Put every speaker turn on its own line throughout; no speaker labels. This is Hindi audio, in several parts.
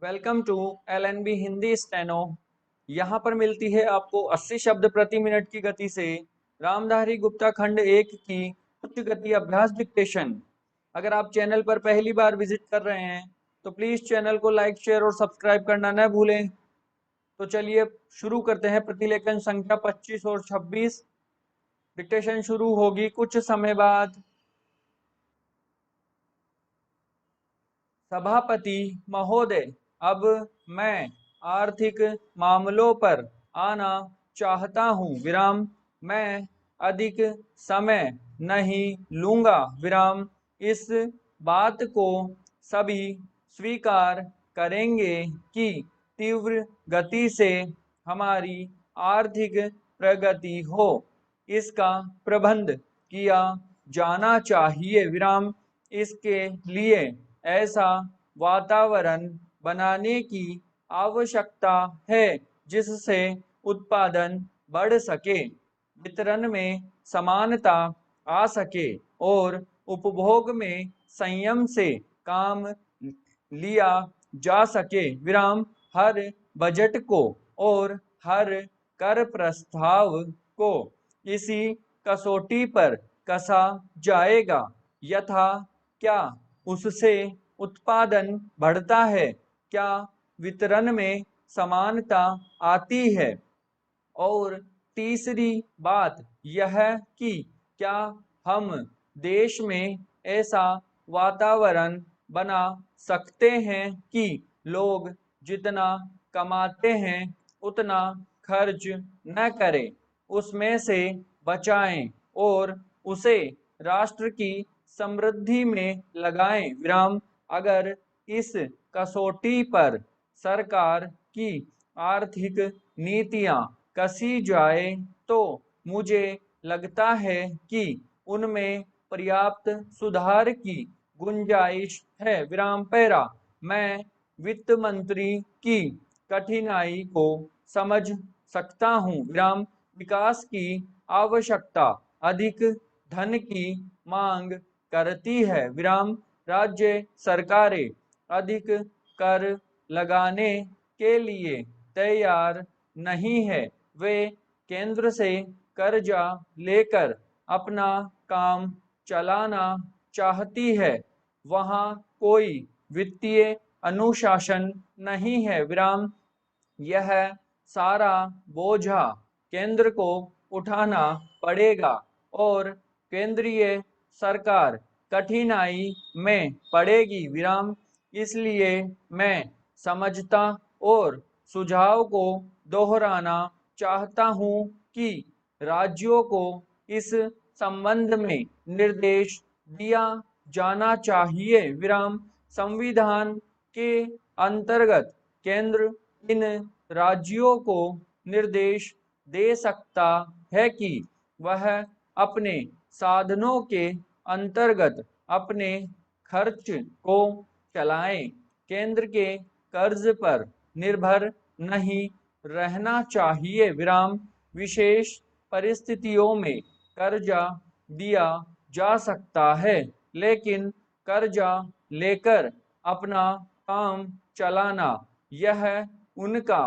Welcome to LNB Hindi steno. यहाँ पर मिलती है आपको 80 शब्द प्रति मिनट की गति से रामधारी गुप्ता खंड 1 की उच्च गति अभ्यास डिक्टेशन। अगर आप चैनल पर पहली बार विजिट कर रहे हैं तो प्लीज चैनल को लाइक शेयर और सब्सक्राइब करना न भूलें। तो चलिए शुरू करते हैं। प्रतिलेखन संख्या 25 और 26। डिक्टेशन शुरू होगी कुछ समय बाद। सभापति महोदय, अब मैं आर्थिक मामलों पर आना चाहता हूँ विराम। मैं अधिक समय नहीं लूंगा विराम। इस बात को सभी स्वीकार करेंगे कि तीव्र गति से हमारी आर्थिक प्रगति हो, इसका प्रबंध किया जाना चाहिए विराम। इसके लिए ऐसा वातावरण बनाने की आवश्यकता है जिससे उत्पादन बढ़ सके, वितरण में समानता आ सके और उपभोग में संयम से काम लिया जा सके विराम। हर बजट को और हर कर प्रस्ताव को इसी कसौटी पर कसा जाएगा। यथा क्या उससे उत्पादन बढ़ता है, क्या वितरण में समानता आती है, और तीसरी बात यह कि क्या हम देश में ऐसा वातावरण बना सकते हैं कि लोग जितना कमाते हैं उतना खर्च न करें, उसमें से बचाएं और उसे राष्ट्र की समृद्धि में लगाएं विराम। अगर इस कसौटी पर सरकार की आर्थिक नीतियां कसी जाए तो मुझे लगता है कि उनमें पर्याप्त सुधार की गुंजाइश है विराम। पैरा मैं वित्त मंत्री की कठिनाई को समझ सकता हूँ विराम। विकास की आवश्यकता अधिक धन की मांग करती है विराम। राज्य सरकारें अधिक कर लगाने के लिए तैयार नहीं है। वे केंद्र से कर्जा लेकर अपना काम चलाना चाहती है। वहाँ कोई वित्तीय अनुशासन नहीं है विराम। यह सारा बोझा केंद्र को उठाना पड़ेगा और केंद्रीय सरकार कठिनाई में पड़ेगी विराम। इसलिए मैं समझता और सुझाव को दोहराना चाहता हूँ कि राज्यों को इस संबंध में निर्देश दिया जाना चाहिए विराम। संविधान के अंतर्गत केंद्र इन राज्यों को निर्देश दे सकता है कि वह अपने साधनों के अंतर्गत अपने खर्च को चलाएं, केंद्र के कर्ज पर निर्भर नहीं रहना चाहिए विराम। विशेष परिस्थितियों में कर्जा दिया जा सकता है, लेकिन कर्जा लेकर अपना काम चलाना यह उनका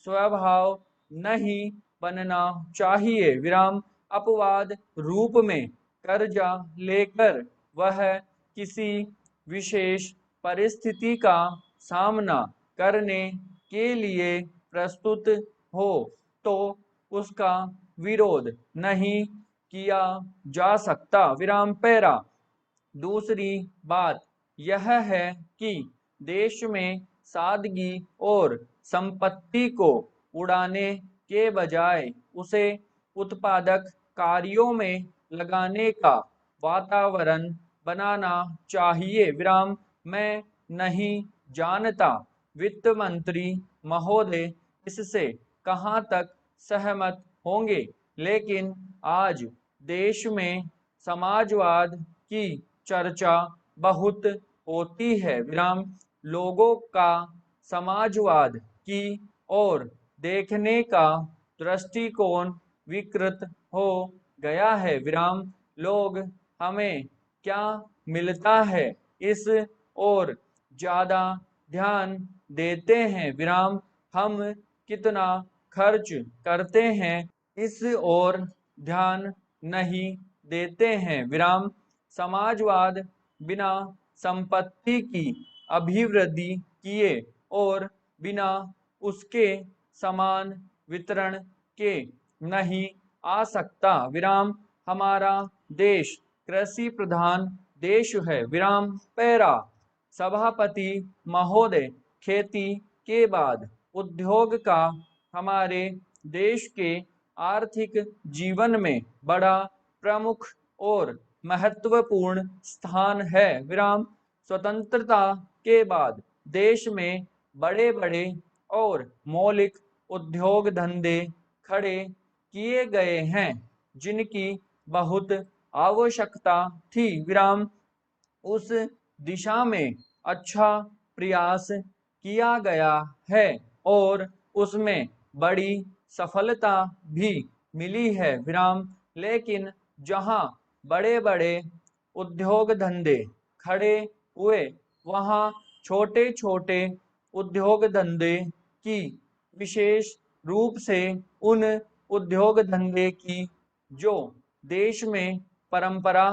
स्वभाव नहीं बनना चाहिए विराम। अपवाद रूप में कर्जा लेकर वह किसी विशेष परिस्थिति का सामना करने के लिए प्रस्तुत हो तो उसका विरोध नहीं किया जा सकता विराम। पैरा दूसरी बात यह है कि देश में सादगी और संपत्ति को उड़ाने के बजाय उसे उत्पादक कार्यों में लगाने का वातावरण बनाना चाहिए विराम। मैं नहीं जानता वित्त मंत्री महोदय इससे कहाँ तक सहमत होंगे, लेकिन आज देश में समाजवाद की चर्चा बहुत होती है विराम। लोगों का समाजवाद की ओर देखने का दृष्टिकोण विकृत हो गया है विराम। लोग हमें क्या मिलता है इस और ज्यादा ध्यान देते हैं विराम हम कितना खर्च करते हैं इस ओर ध्यान नहीं देते हैं विराम समाजवाद बिना संपत्ति की अभिवृद्धि किए और बिना उसके समान वितरण के नहीं आ सकता विराम हमारा देश कृषि प्रधान देश है विराम पैरा सभापति महोदय खेती के बाद उद्योग का हमारे देश के आर्थिक जीवन में बड़ा प्रमुख और महत्वपूर्ण स्थान है विराम स्वतंत्रता के बाद देश में बड़े बड़े और मौलिक उद्योग धंधे खड़े किए गए हैं जिनकी बहुत आवश्यकता थी विराम उस दिशा में अच्छा प्रयास किया गया है और उसमें बड़ी सफलता भी मिली है विराम लेकिन जहां बड़े बड़े उद्योग धंधे खड़े हुए वहां छोटे छोटे उद्योग धंधे की विशेष रूप से उन उद्योग धंधे की जो देश में परंपरा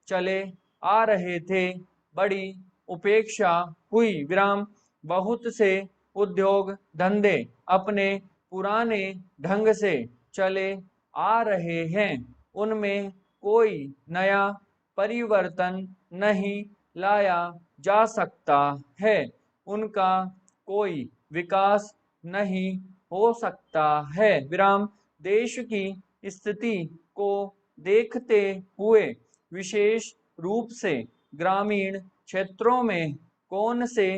चले आ रहे थे बड़ी उपेक्षा हुई विराम बहुत से उद्योग धंधे अपने पुराने ढंग से चले आ रहे हैं उनमें कोई नया परिवर्तन नहीं लाया जा सकता है उनका कोई विकास नहीं हो सकता है विराम देश की स्थिति को देखते हुए विशेष रूप से ग्रामीण क्षेत्रों में कौन से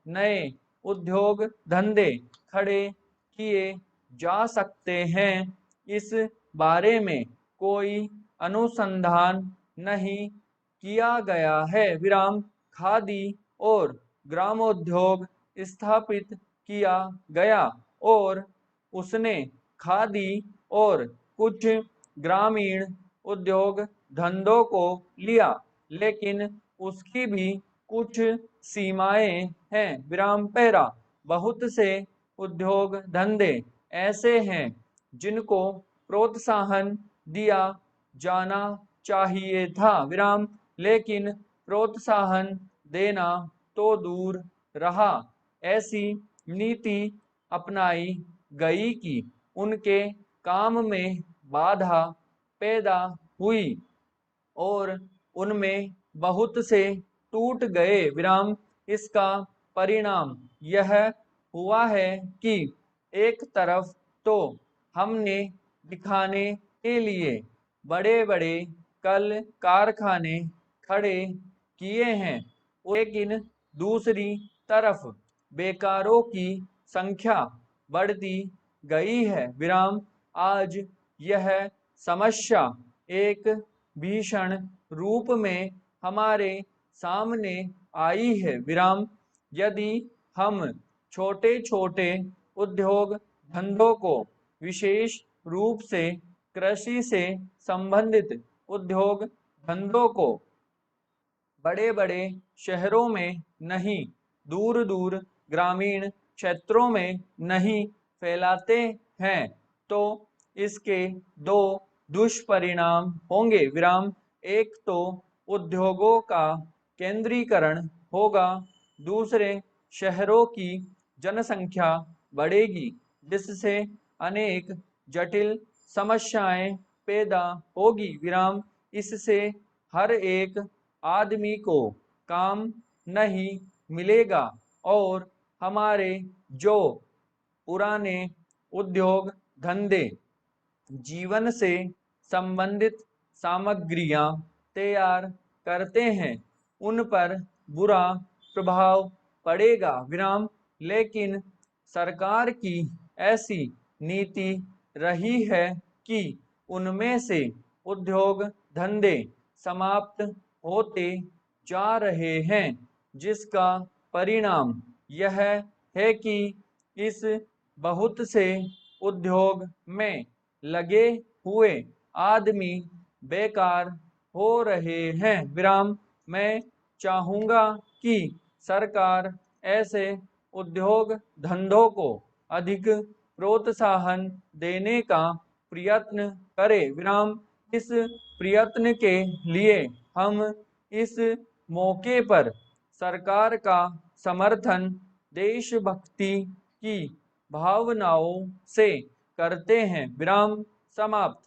नए उद्योग धंधे खड़े किए जा सकते हैं इस बारे में कोई अनुसंधान नहीं किया गया है विराम खादी और ग्रामोद्योग स्थापित किया गया और उसने खादी और कुछ ग्रामीण उद्योग धंधों को लिया लेकिन उसकी भी कुछ सीमाएं हैं विराम पैरा बहुत से उद्योग धंधे ऐसे हैं जिनको प्रोत्साहन दिया जाना चाहिए था विराम लेकिन प्रोत्साहन देना तो दूर रहा ऐसी नीति अपनाई गई कि उनके काम में बाधा पैदा हुई और उनमें बहुत से टूट गए विराम इसका परिणाम यह हुआ है कि एक तरफ तो हमने दिखाने के लिए बड़े बड़े कल कारखाने खड़े किए हैं लेकिन दूसरी तरफ बेकारों की संख्या बढ़ती गई है विराम आज यह समस्या एक भीषण रूप में हमारे सामने आई है विराम यदि हम छोटे छोटे उद्योग धंधों को विशेष रूप से कृषि से संबंधित उद्योग धंधों को बड़े बड़े शहरों में नहीं दूर दूर ग्रामीण क्षेत्रों में नहीं फैलाते हैं तो इसके दो दुष्परिणाम होंगे विराम एक तो उद्योगों का केंद्रीकरण होगा दूसरे शहरों की जनसंख्या बढ़ेगी जिससे अनेक जटिल समस्याएं पैदा होगी विराम इससे हर एक आदमी को काम नहीं मिलेगा और हमारे जो पुराने उद्योग धंधे जीवन से संबंधित सामग्रियां तैयार करते हैं उन पर बुरा प्रभाव पड़ेगा विराम लेकिन सरकार की ऐसी नीति रही है कि उनमें से उद्योग धंधे समाप्त होते जा रहे हैं जिसका परिणाम यह है कि इस बहुत से उद्योग में लगे हुए आदमी बेकार हो रहे हैं विराम मैं चाहूँगा कि सरकार ऐसे उद्योग धंधों को अधिक प्रोत्साहन देने का प्रयत्न करें। विराम। इस प्रयत्न के लिए हम इस मौके पर सरकार का समर्थन देशभक्ति की भावनाओं से करते हैं। विराम समाप्त।